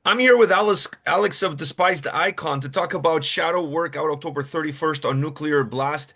I'm here with Alex of Despised Icon to talk about Shadow Work out October 31st on Nuclear Blast.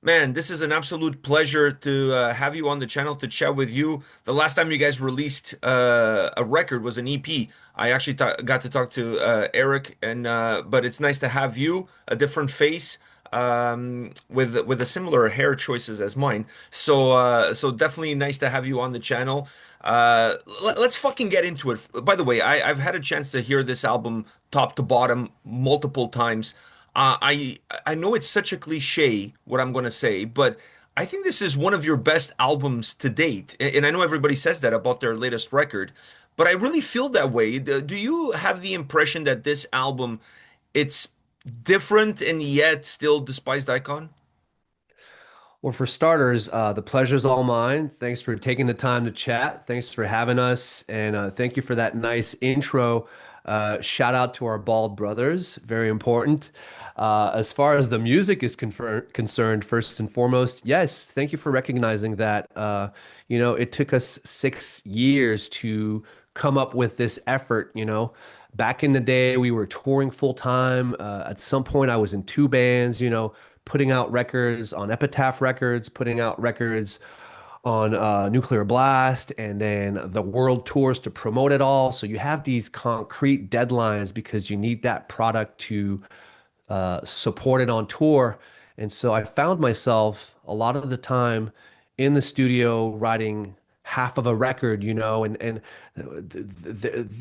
Man, this is an absolute pleasure to have you on the channel to chat with you. The last time you guys released a record was an EP. I actually got to talk to Eric, and but it's nice to have you, a different face, with a similar hair choices as mine. So definitely nice to have you on the channel. Let's fucking get into it. By the way, I've had a chance to hear this album top to bottom multiple times. I know it's such a cliche what I'm going to say, but I think this is one of your best albums to date. And I know everybody says that about their latest record, but I really feel that way. Do you have the impression that this album it's different and yet still despised icon? Well, for starters, the pleasure's all mine. Thanks for taking the time to chat. Thanks for having us. And thank you for that nice intro. Shout out to our bald brothers. Very important. As far as the music is concerned, first and foremost, yes, thank you for recognizing that. It took us 6 years to come up with this effort. Back in the day, we were touring full time. At some point, I was in two bands, putting out records on Epitaph Records, putting out records on Nuclear Blast, and then the world tours to promote it all. So you have these concrete deadlines because you need that product to support it on tour. And so I found myself a lot of the time in the studio writing half of a record, and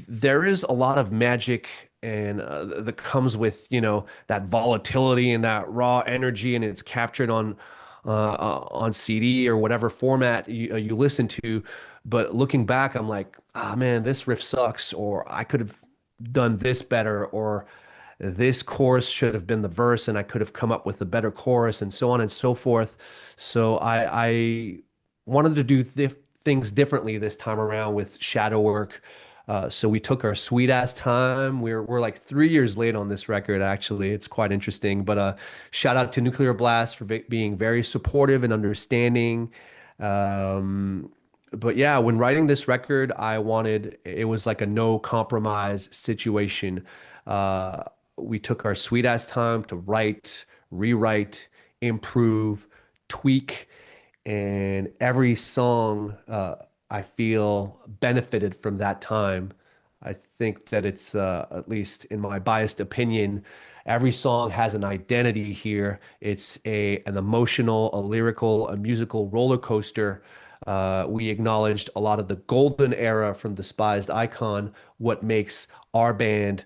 there is a lot of magic and that comes with, that volatility and that raw energy, and it's captured on CD or whatever format you listen to. But looking back, I'm like, ah, man, this riff sucks, or I could have done this better, or this chorus should have been the verse and I could have come up with a better chorus, and so on and so forth. So I wanted to do things differently this time around with Shadow Work. So we took our sweet ass time. We're like 3 years late on this record, actually. It's quite interesting. But shout out to Nuclear Blast for being very supportive and understanding. But yeah, when writing this record, I wanted it was like a no compromise situation. Uh, we took our sweet ass time to write, rewrite, improve, tweak, and every song I feel benefited from that time. I think that it's at least in my biased opinion, every song has an identity here. It's an emotional, a lyrical, a musical roller coaster. We acknowledged a lot of the golden era from Despised Icon, what makes our band,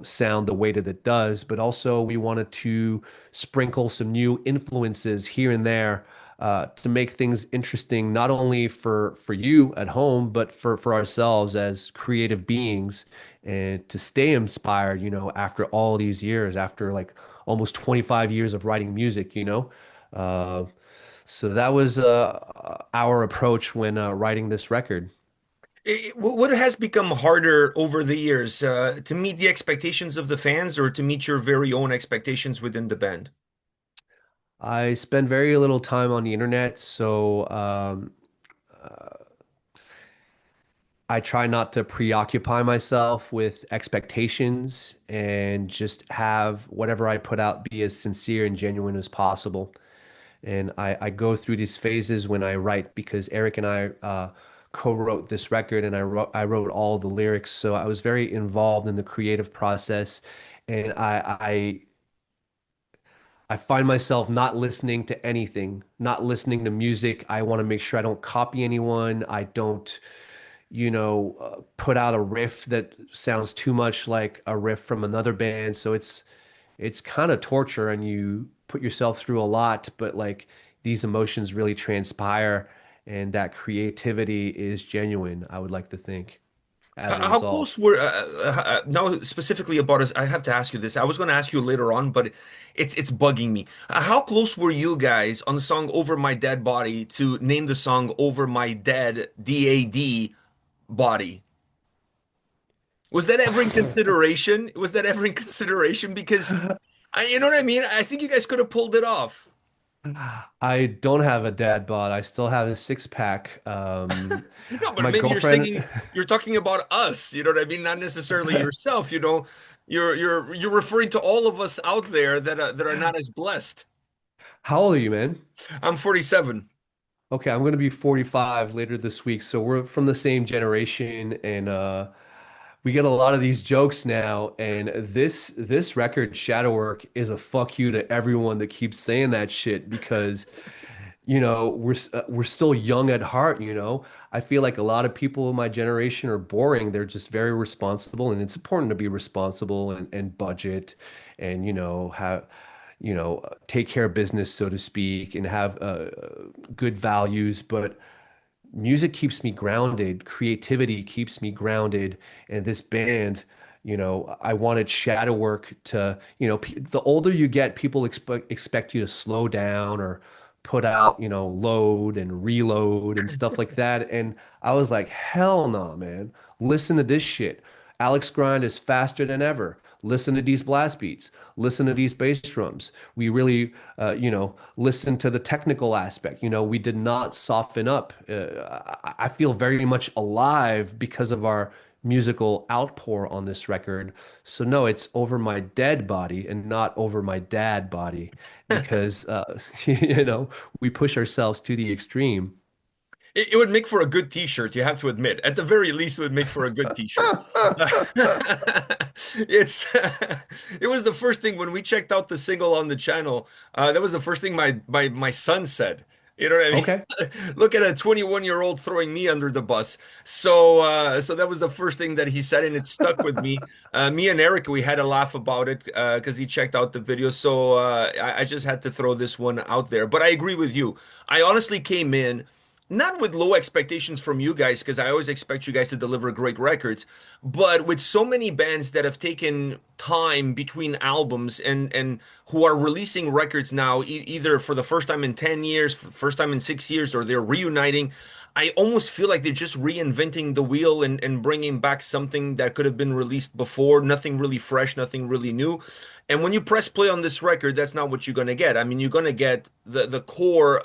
sound the way that it does, but also we wanted to sprinkle some new influences here and there to make things interesting, not only for you at home, but for ourselves as creative beings, and to stay inspired, after all these years, after like almost 25 years of writing music. Uh, so that was our approach when writing this record. What has become harder over the years, to meet the expectations of the fans or to meet your very own expectations within the band? I spend very little time on the internet, so I try not to preoccupy myself with expectations and just have whatever I put out be as sincere and genuine as possible. And I go through these phases when I write because Eric and I co-wrote this record, and I wrote all the lyrics. So I was very involved in the creative process, and I find myself not listening to anything, not listening to music. I want to make sure I don't copy anyone. I don't, put out a riff that sounds too much like a riff from another band. So it's kind of torture, and you put yourself through a lot, but like these emotions really transpire, and that creativity is genuine, I would like to think, as a How result. close were now specifically about us? I have to ask you this. I was going to ask you later on, but it's bugging me. How close were you guys on the song "Over My Dead Body" to name the song "Over My Dead DAD Body"? Was that ever in consideration? Was that ever in consideration? Because you know what I mean? I think you guys could have pulled it off. I don't have a dad bod. I still have a six pack. No, but My maybe girlfriend, you're talking about us, you know what I mean? Not necessarily yourself, you know. You're referring to all of us out there that are not as blessed. how old are you, man? I'm 47. Okay, I'm gonna be 45 later this week, so we're from the same generation, and we get a lot of these jokes now. And this record, Shadow Work, is a fuck you to everyone that keeps saying that shit because we're still young at heart, you know. I feel like a lot of people in my generation are boring. They're just very responsible, and it's important to be responsible and budget and have take care of business, so to speak, and have good values. But music keeps me grounded, creativity keeps me grounded, and this band, I wanted Shadow Work to, the older you get, people expect you to slow down or put out, load and reload and stuff like that. And I was like, hell no, man. Listen to this shit. Alex Grind is faster than ever. Listen to these blast beats. Listen to these bass drums. We really, listen to the technical aspect. We did not soften up. I feel very much alive because of our musical outpour on this record. So no, it's over my dead body and not over my dad body because, we push ourselves to the extreme. It would make for a good t-shirt, you have to admit. At the very least, it would make for a good t-shirt. It's it was the first thing when we checked out the single on the channel. That was the first thing my son said. You know what I Okay. mean? Look at a 21-year-old throwing me under the bus. So that was the first thing that he said, and it stuck with me. Me and Eric, we had a laugh about it because he checked out the video. So I just had to throw this one out there. But I agree with you. I honestly came in not with low expectations from you guys, because I always expect you guys to deliver great records, but with so many bands that have taken time between albums and who are releasing records now, either for the first time in 10 years, for the first time in 6 years, or they're reuniting. I almost feel like they're just reinventing the wheel and bringing back something that could have been released before, nothing really fresh, nothing really new. And when you press play on this record, that's not what you're gonna get. I mean, you're gonna get the core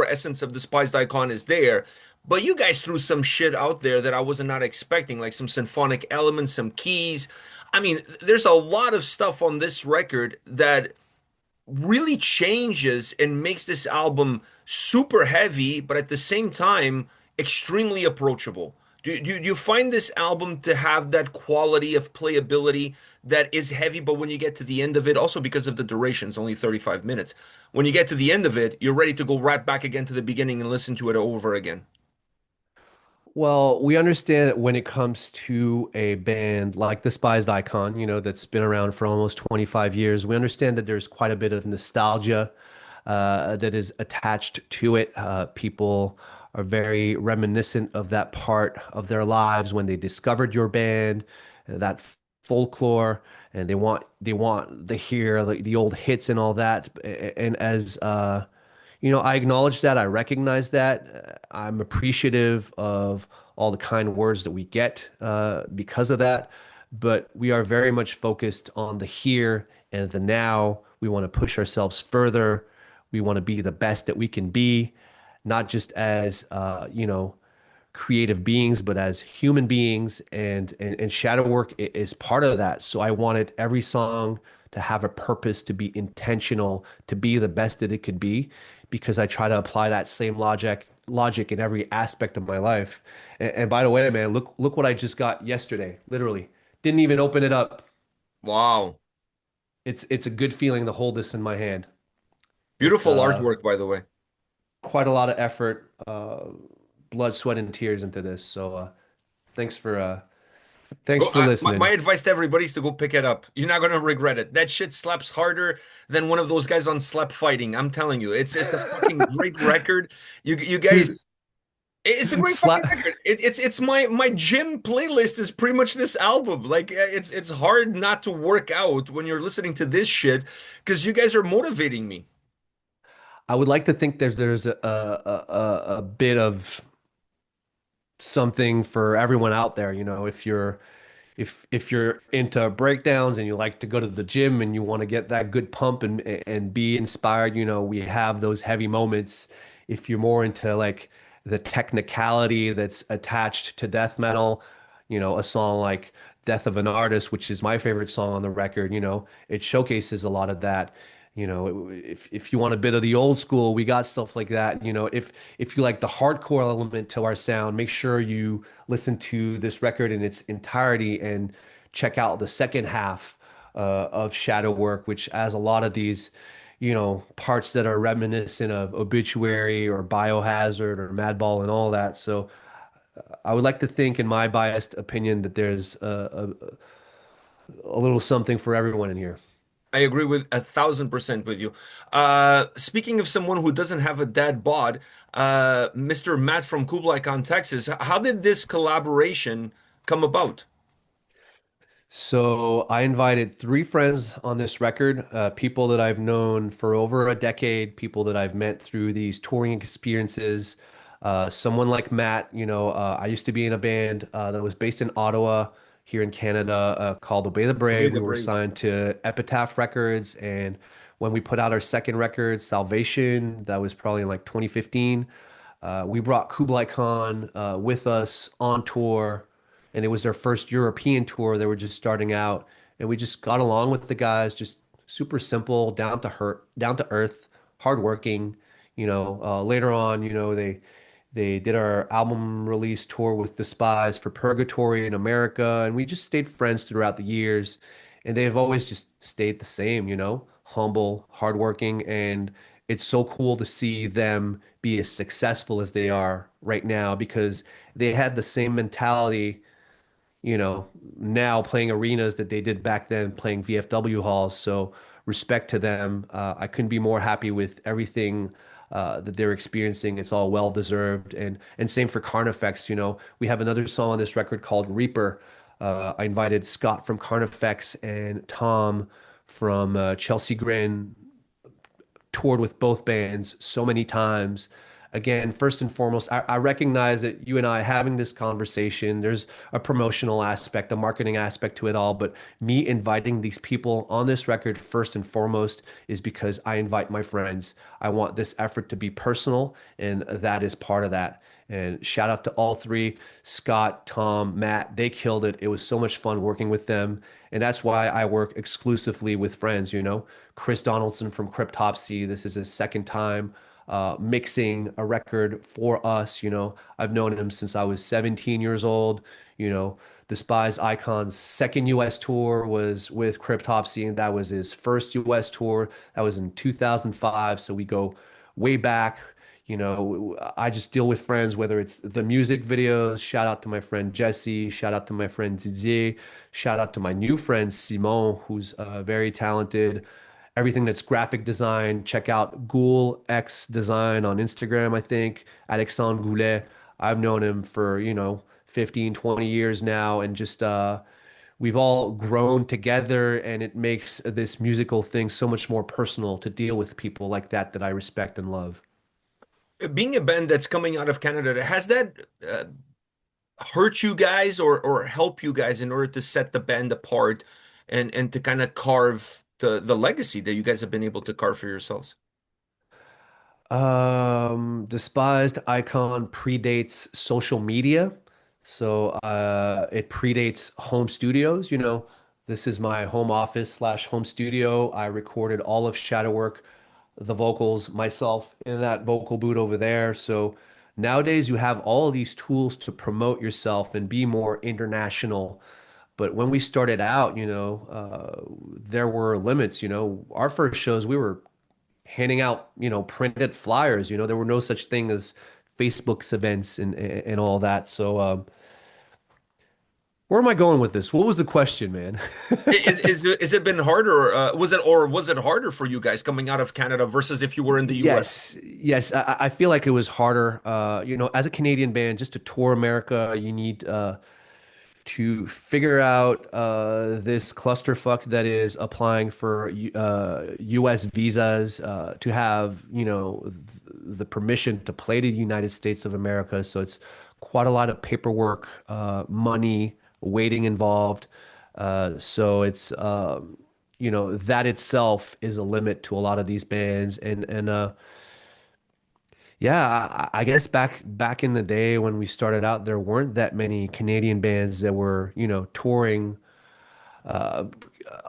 essence of Despised Icon is there, but you guys threw some shit out there that I was not expecting, like some symphonic elements, some keys. I mean, there's a lot of stuff on this record that really changes and makes this album super heavy, but at the same time, extremely approachable. Do you find this album to have that quality of playability that is heavy, but when you get to the end of it, also because of the duration, it's only 35 minutes. When you get to the end of it, you're ready to go right back again to the beginning and listen to it over again. Well, we understand that when it comes to a band like the Despised Icon, that's been around for almost 25 years, we understand that there's quite a bit of nostalgia that is attached to it. People are very reminiscent of that part of their lives when they discovered your band, that folklore, and they want to hear the old hits and all that. And as I acknowledge that. I recognize that. I'm appreciative of all the kind words that we get because of that. But we are very much focused on the here and the now. We want to push ourselves further. We want to be the best that we can be, not just as creative beings, but as human beings. And shadow work is part of that. So I wanted every song to have a purpose, to be intentional, to be the best that it could be, because I try to apply that same logic in every aspect of my life. And by the way, man, look what I just got yesterday. Literally, didn't even open it up. Wow. It's a good feeling to hold this in my hand. It's Beautiful artwork, by the way. quite a lot of effort, blood, sweat, and tears into this. So thanks for uh, thanks Go, for my listening. advice to everybody is to go pick it up. You're not gonna regret it. That shit slaps harder than one of those guys on Slap Fighting. I'm telling you, it's a fucking great record. You Dude, guys, it's a great fucking slap. record. It's my gym playlist is pretty much this album. Like it's hard not to work out when you're listening to this shit because you guys are motivating me. I would like to think there's a bit of something for everyone out there. If you're if you're into breakdowns and you like to go to the gym and you want to get that good pump and be inspired, we have those heavy moments. If you're more into like the technicality that's attached to death metal, a song like Death of an Artist, which is my favorite song on the record, it showcases a lot of that. If you want a bit of the old school, we got stuff like that. If you like the hardcore element to our sound, make sure you listen to this record in its entirety and check out the second half of Shadow Work, which has a lot of these, parts that are reminiscent of Obituary or Biohazard or Madball and all that. So I would like to think, in my biased opinion, that there's a little something for everyone in here. I agree with 1,000% with you. Speaking of someone who doesn't have a dad bod, Mr. Matt from Kublai Khan, Texas, how did this collaboration come about? So I invited three friends on this record, people that I've known for over a decade, people that I've met through these touring experiences. Someone like Matt, I used to be in a band that was based in Ottawa here in Canada called Obey the Obey Brave. the We were Brave. signed to Epitaph Records, and when we put out our second record, Salvation, that was probably in like 2015. We brought Kublai Khan with us on tour, and it was their first European tour. They were just starting out, and we just got along with the guys, just super simple, down to earth, hardworking. Later on, they did our album release tour with Despised for Purgatory in America, and we just stayed friends throughout the years. And they've always just stayed the same, humble, hardworking, and it's so cool to see them be as successful as they are right now because they had the same mentality, now playing arenas that they did back then playing VFW halls. So respect to them. I couldn't be more happy with everything that they're experiencing. It's all well deserved. And same for Carnifex. We have another song on this record called Reaper. I invited Scott from Carnifex and Tom from Chelsea Grin, toured with both bands so many times. Again, first and foremost, I recognize that you and I having this conversation, there's a promotional aspect, a marketing aspect to it all. But me inviting these people on this record, first and foremost, is because I invite my friends. I want this effort to be personal, and that is part of that. And shout out to all three, Scott, Tom, Matt. They killed it. It was so much fun working with them. And that's why I work exclusively with friends, Chris Donaldson from Cryptopsy. This is his second time mixing a record for us. I've known him since I was 17 years old. Despised Icon's second US tour was with Cryptopsy, and that was his first US tour. That was in 2005. So we go way back. I just deal with friends, whether it's the music videos. Shout out to my friend Jesse. Shout out to my friend Didier. Shout out to my new friend Simon, who's very talented. Everything that's graphic design, check out Ghoul X Design on Instagram, I think. Alexandre Goulet. I've known him for, 15, 20 years now, and just we've all grown together, and it makes this musical thing so much more personal to deal with people like that I respect and love. Being a band that's coming out of Canada, has that hurt you guys or help you guys in order to set the band apart and to kind of carve the legacy that you guys have been able to carve for yourselves? Despised Icon predates social media. So it predates home studios. This is my home office slash home studio. I recorded all of Shadowwork, the vocals myself in that vocal booth over there. So nowadays you have all of these tools to promote yourself and be more international. But when we started out, there were limits. Our first shows, we were handing out, printed flyers. There were no such thing as Facebook's events and all that. So, where am I going with this? What was the question, man? Is it been harder? Was it harder for you guys coming out of Canada versus if you were in the US? Yes, yes. I feel like it was harder. As a Canadian band, just to tour America, you need to figure out this clusterfuck that is applying for U.S. visas to have, the permission to play to the United States of America. So it's quite a lot of paperwork, money, waiting involved. So it's that itself is a limit to a lot of these bands. And yeah, I guess back in the day when we started out, there weren't that many Canadian bands that were, touring uh,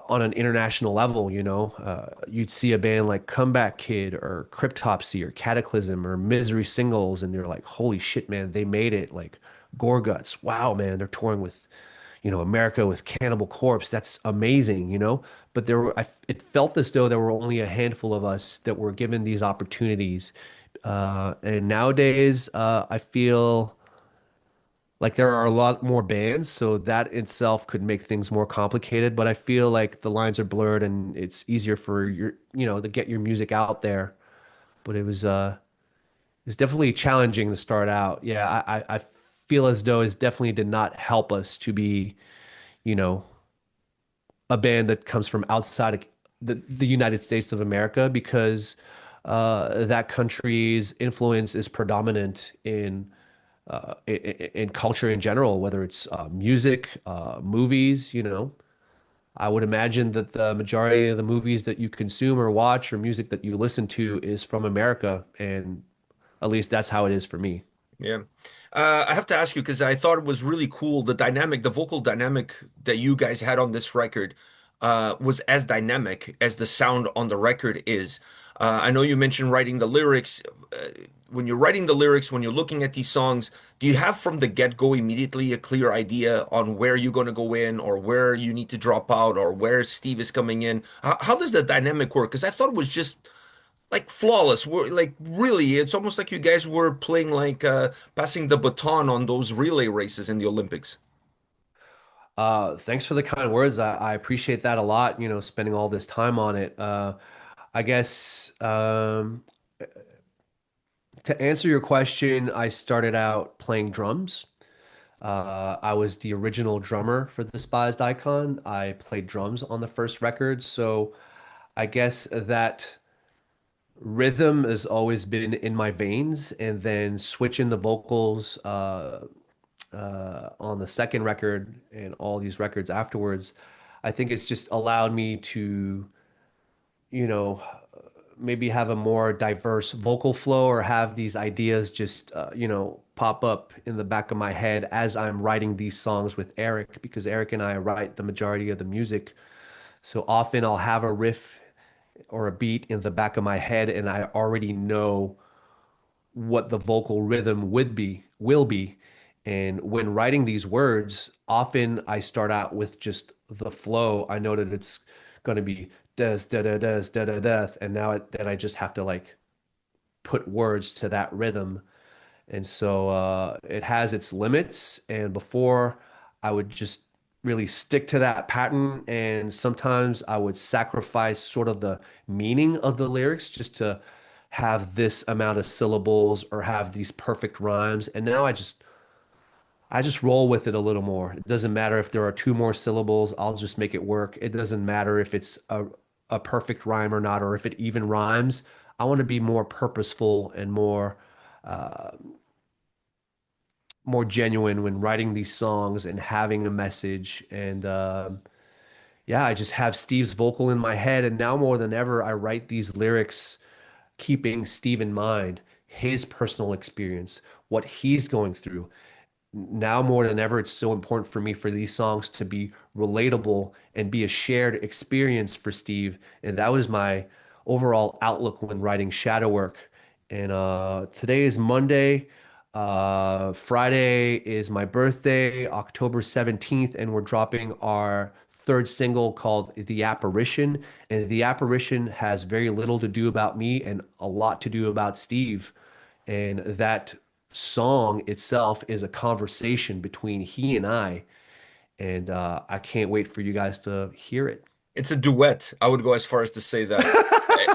on an international level, you'd see a band like Comeback Kid or Cryptopsy or Cataclysm or Misery Singles, and you're like, holy shit, man, they made it. Like Gorguts, wow, man, they're touring with, America with Cannibal Corpse. That's amazing. But it felt as though there were only a handful of us that were given these opportunities. And nowadays, I feel like there are a lot more bands, so that itself could make things more complicated, but I feel like the lines are blurred and it's easier for to get your music out there. But it's definitely challenging to start out. Yeah, I feel as though it definitely did not help us to be, you know, a band that comes from outside of the United States of America because that country's influence is predominant in culture in general, whether it's music, movies. I would imagine that the majority of the movies that you consume or watch or music that you listen to is from America, and at least that's how it is for me. Yeah. I have to ask you because I thought it was really cool. The dynamic, the vocal dynamic that you guys had on this record was as dynamic as the sound on the record is. I know you mentioned writing the lyrics. When you're writing the lyrics, when you're looking at these songs, do you have from the get-go immediately a clear idea on where you're going to go in or where you need to drop out or where Steve is coming in? How does the dynamic work? Because I thought it was just like flawless. We're like really, it's almost like you guys were playing like passing the baton on those relay races in the Olympics. Thanks for the kind words. I appreciate that a lot, spending all this time on it. I guess to answer your question, I started out playing drums. I was the original drummer for the Despised Icon. I played drums on the first record, so I guess that rhythm has always been in my veins, and then switching the vocals on the second record and all these records afterwards, I think it's just allowed me to, you know, maybe have a more diverse vocal flow or have these ideas just, pop up in the back of my head as I'm writing these songs with Eric, because Eric and I write the majority of the music. So often I'll have a riff or a beat in the back of my head and I already know what the vocal rhythm will be. And when writing these words, often I start out with just the flow. I know that it's going to be des da da des da da death, and then I just have to like put words to that rhythm. And so it has its limits. And before I would just really stick to that pattern. And sometimes I would sacrifice sort of the meaning of the lyrics just to have this amount of syllables or have these perfect rhymes. And now I just roll with it a little more. It doesn't matter if there are two more syllables, I'll just make it work. It doesn't matter if it's a perfect rhyme or not, or if it even rhymes. I want to be more purposeful and uh, more genuine when writing these songs and having a message. And yeah, I just have Steve's vocal in my head. And now more than ever, I write these lyrics keeping Steve in mind, his personal experience, what he's going through. Now more than ever, it's so important for me for these songs to be relatable and be a shared experience for Steve. And that was my overall outlook when writing Shadow Work. And today is Monday. Friday is my birthday, October 17th, and we're dropping our third single called The Apparition. And The Apparition has very little to do about me and a lot to do about Steve. And that song itself is a conversation between he and I. And I can't wait for you guys to hear it. It's a duet. I would go as far as to say that.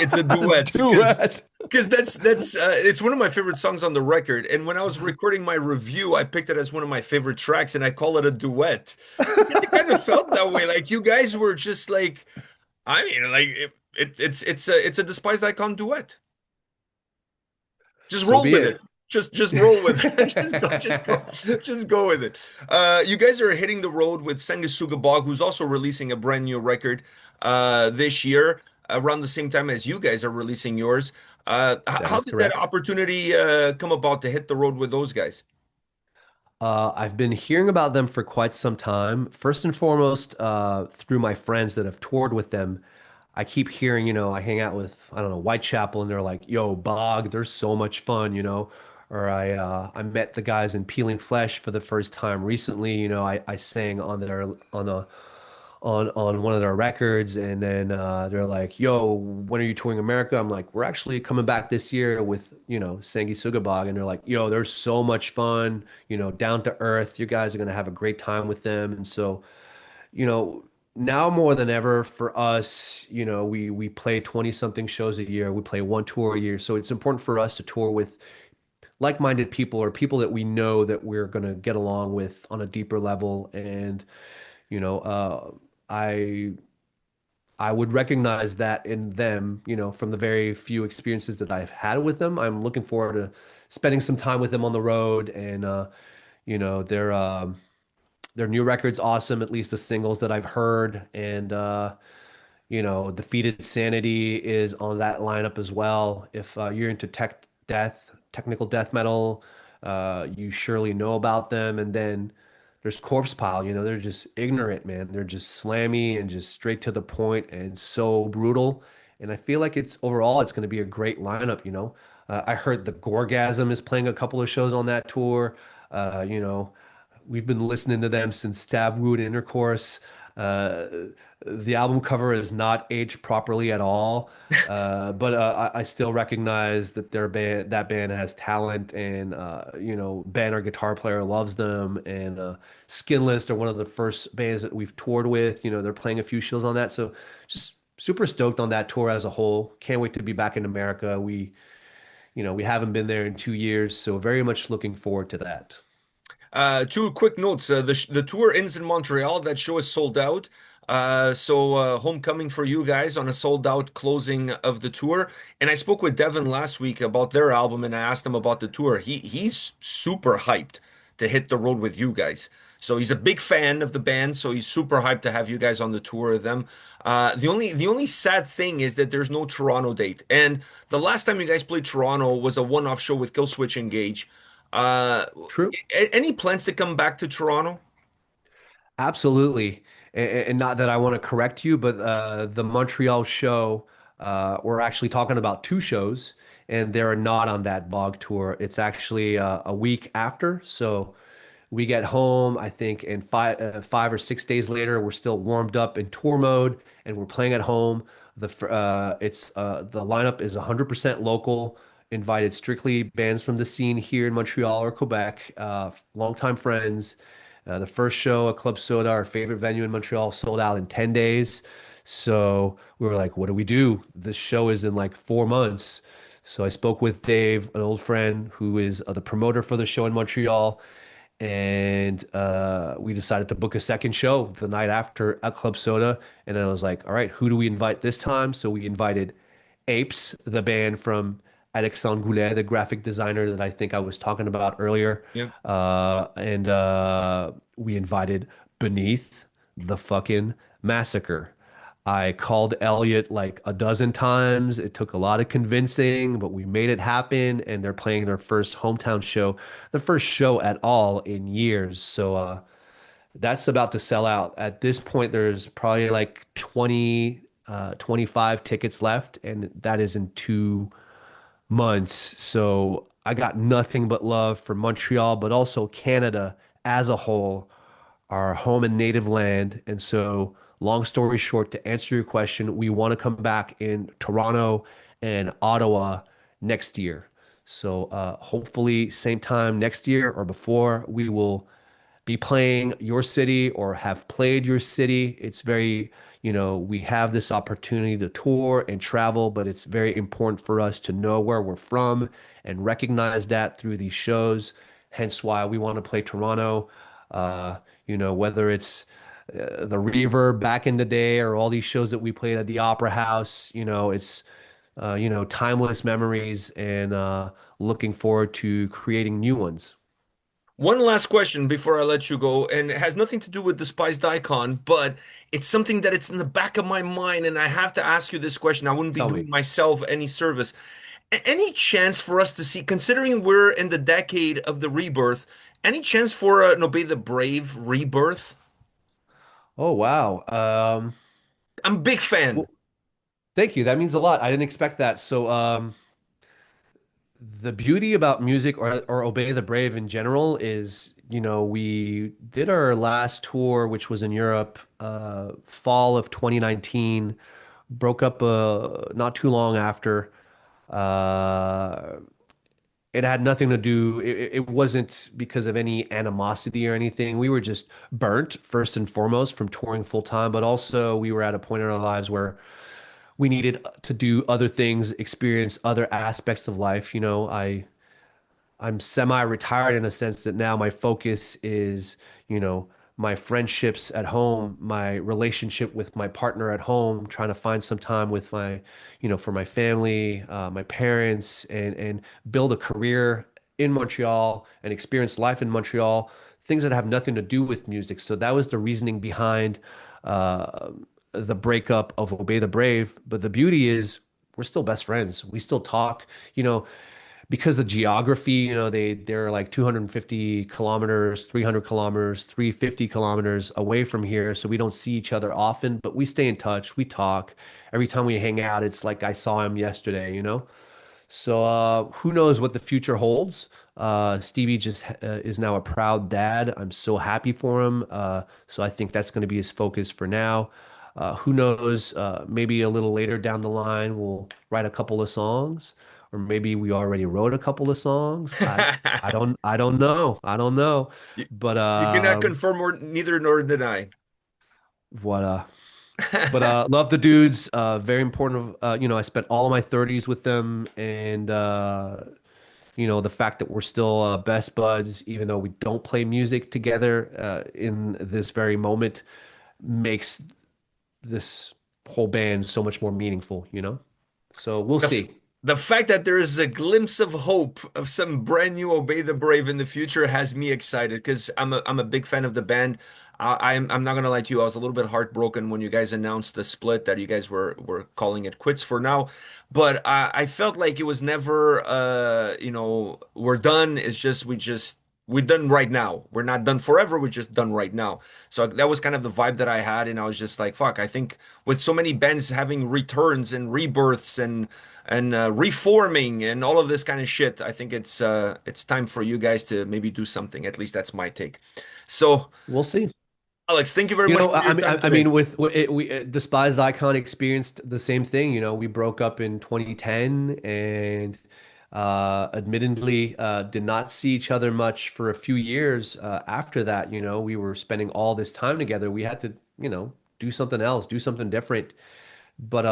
It's a duet because Duet. that's it's one of my favorite songs on the record. And when I was recording my review, I picked it as one of my favorite tracks, and I call it a duet because it kind of felt that way. Like you guys were just like, I mean, like it's a despised icon duet. Just So roll be with it. it. just roll with it. Just go with it. You guys are hitting the road with Sanguisuga Bog, who's also releasing a brand new record this year, around the same time as you guys are releasing yours. That How is did that correct. opportunity come about to hit the road with those guys? I've been hearing about them for quite some time. First and foremost, through my friends that have toured with them. I keep hearing, I hang out with, I don't know, Whitechapel, and they're like, "Yo, Bog, they're so much fun." Or I met the guys in Peeling Flesh for the first time recently. I sang on their on one of their records, and then they're like, "Yo, when are you touring America?" I'm like, "We're actually coming back this year with Sangi Sugabog," and they're like, "Yo, they're so much fun, down to earth. You guys are gonna have a great time with them." And so, you know, now more than ever for us, we play 20 something shows a year. We play one tour a year, so it's important for us to tour with like-minded people or people that we know that we're gonna get along with on a deeper level. And you know, I I would recognize that in them, from the very few experiences that I've had with them. I'm looking forward to spending some time with them on the road, and you know, their their new record's awesome, at least the singles that I've heard, and Defeated Sanity is on that lineup as well. If you're into technical death metal, you surely know about them. And then there's Corpse Pile. They're just ignorant, man. They're just slammy and just straight to the point and so brutal. And I feel like it's going to be a great lineup. I heard the Gorgasm is playing a couple of shows on that tour. Uh, you know, we've been listening to them since Stab Wound Intercourse. Uh, the album cover is not aged properly at all, but I still recognize that that band has talent, and Ben, our guitar player, loves them. And Skinless are one of the first bands that we've toured with. They're playing a few shows on that, so just super stoked on that tour as a whole. Can't wait to be back in America. We haven't been there in 2 years, so very much looking forward to that. Two quick notes. The tour ends in Montreal. That show is sold out. So homecoming for you guys on a sold out closing of the tour. And I spoke with Devin last week about their album, and I asked him about the tour. He's super hyped to hit the road with you guys. So he's a big fan of the band. So he's super hyped to have you guys on the tour with them. The only sad thing is that there's no Toronto date. And the last time you guys played Toronto was a one-off show with Killswitch Engage. Uh, True. any plans to come back to Toronto? Absolutely. And not that I want to correct you, but the Montreal show, we're actually talking about two shows, and they're not on that Bog tour. It's actually a week after. So we get home, I think, and 5 or 6 days later, we're still warmed up in tour mode, and we're playing at home. The lineup is 100% local, invited strictly bands from the scene here in Montreal or Quebec, longtime friends. The first show at Club Soda, our favorite venue in Montreal, sold out in 10 days. So we were like, what do we do? This show is in like 4 months. So I spoke with Dave, an old friend who is the promoter for the show in Montreal, and we decided to book a second show the night after at Club Soda. And then I was like, all right, who do we invite this time? So we invited Apes, the band from Alexandre Goulet, the graphic designer that I think I was talking about earlier. Yeah. And we invited Beneath the fucking Massacre. I called Elliot like a dozen times. It took a lot of convincing, but we made it happen. And they're playing their first hometown show, the first show at all in years. So that's about to sell out. At this point, there's probably like 25 tickets left, and that is in 2 months. So I got nothing but love for Montreal, but also Canada as a whole, our home and native land. And so, long story short, to answer your question, we want to come back in Toronto and Ottawa next year. So hopefully, same time next year or before, we will be playing your city or have played your city. It's very, we have this opportunity to tour and travel, but it's very important for us to know where we're from and recognize that through these shows. Hence why we want to play Toronto. Whether it's the Reverb back in the day or all these shows that we played at the Opera House, it's timeless memories and looking forward to creating new ones. One last question before I let you go, and it has nothing to do with Despised Icon, but it's something that it's in the back of my mind, and I have to ask you this question. I wouldn't be Tell me. doing myself any service. Any chance for us to see, considering we're in the decade of the rebirth, any chance for an Obey the Brave rebirth? Oh, wow. I'm a big fan. Well, thank you. That means a lot. I didn't expect that. So, the beauty about music or Obey the Brave in general is, we did our last tour, which was in Europe, fall of 2019, broke up not too long after. Uh, it had nothing to do, it wasn't because of any animosity or anything. We were just burnt, first and foremost, from touring full time, but also we were at a point in our lives where we needed to do other things, experience other aspects of life. I'm semi-retired in a sense that now my focus is, my friendships at home, my relationship with my partner at home, trying to find some time with for my family, my parents, and build a career in Montreal and experience life in Montreal, things that have nothing to do with music. So that was the reasoning behind uh, the breakup of Obey the Brave. But the beauty is we're still best friends. We still talk. You know, because the geography, they're like 250 kilometers, 300 kilometers, 350 kilometers away from here. So we don't see each other often, but we stay in touch. We talk. Every time we hang out, it's like I saw him yesterday. So who knows what the future holds? Stevie just is now a proud dad. I'm so happy for him. So I think that's going to be his focus for now. Who knows? Maybe a little later down the line, we'll write a couple of songs, or maybe we already wrote a couple of songs. I don't know. I don't know. You, But you cannot confirm or neither nor deny. what but love the dudes. Very important. I spent all of my 30s with them, and the fact that we're still best buds, even though we don't play music together in this very moment, makes this whole band so much more meaningful. So we'll The, see. the fact that there is a glimpse of hope of some brand new Obey the Brave in the future has me excited because I'm a big fan of the band. I'm not gonna lie to you, I was a little bit heartbroken when you guys announced the split that you guys were calling it quits for now. But I felt like it was never we're done. It's just we're done right now. We're not done forever. We're just done right now. So that was kind of the vibe that I had, and I was just like, fuck, I think with so many bands having returns and rebirths and reforming and all of this kind of shit, I think it's time for you guys to maybe do something. At least that's my take. So, We'll see. Alex, thank you very You much know, for I your I mean, time I today. mean, with it, Despised Icon experienced the same thing. We broke up in 2010, and admittedly, did not see each other much for a few years after that. We were spending all this time together. We had to, do something else, do something different. But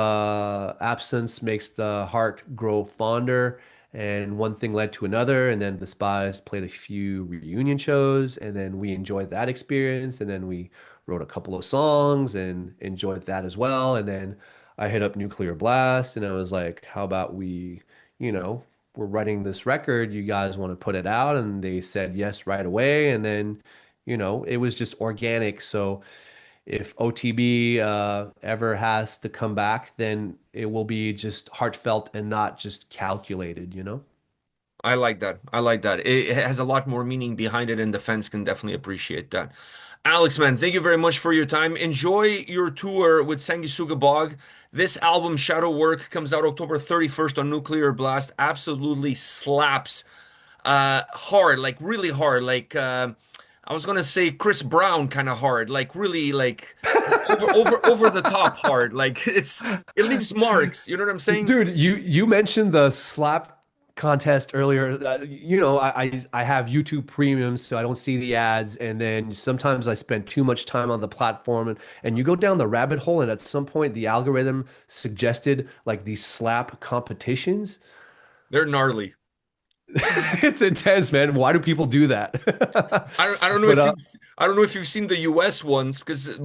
absence makes the heart grow fonder, and one thing led to another, and then the Spies played a few reunion shows, and then we enjoyed that experience, and then we wrote a couple of songs and enjoyed that as well. And then I hit up Nuclear Blast, and I was like, how about you know, we're writing this record, you guys want to put it out? And they said yes right away, and then it was just organic. So if OTB ever has to come back, then it will be just heartfelt and not just calculated. I like that. I like that. It has a lot more meaning behind it, and the fans can definitely appreciate that. Alex, man, thank you very much for your time. Enjoy your tour with Sanguisuga Bog. This album, Shadow Work, comes out October 31st on Nuclear Blast. Absolutely slaps hard, like really hard. Like I was gonna say Chris Brown kind of hard, like really like over the top hard. Like it leaves marks. You know what I'm saying? Dude, you mentioned the slap contest earlier. I have YouTube Premium, so I don't see the ads, and then sometimes I spend too much time on the platform, and you go down the rabbit hole, and at some point the algorithm suggested like these slap competitions. They're gnarly. It's intense, man. Why do people do that? I don't know But if you've seen the US ones because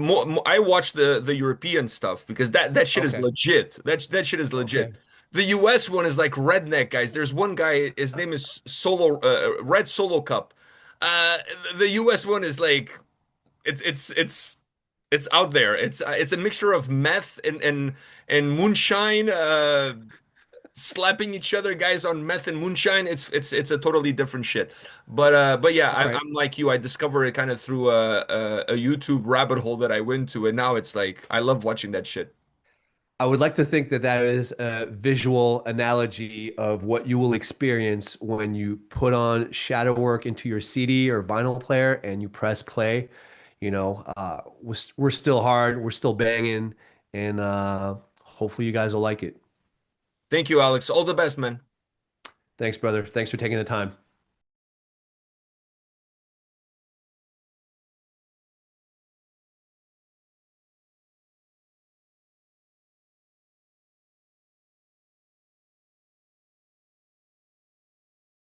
I watch the European stuff because that shit is okay, legit. That shit is legit. okay. The US one is like redneck guys. There's one guy, his name is Solo Red Solo Cup. Uh, the US one is like it's it's it's it's out there. It's a mixture of meth and moonshine, slapping each other, guys on meth and moonshine. It's a totally different shit. But yeah, All right. I'm like you. I discovered it kind of through a YouTube rabbit hole that I went to, and now it's like I love watching that shit. I would like to think that that is a visual analogy of what you will experience when you put on shadow work into your CD or vinyl player and you press play. We're still hard, we're still banging, and hopefully you guys will like it. Thank you, Alex. All the best, man. Thanks, brother. Thanks for taking the time.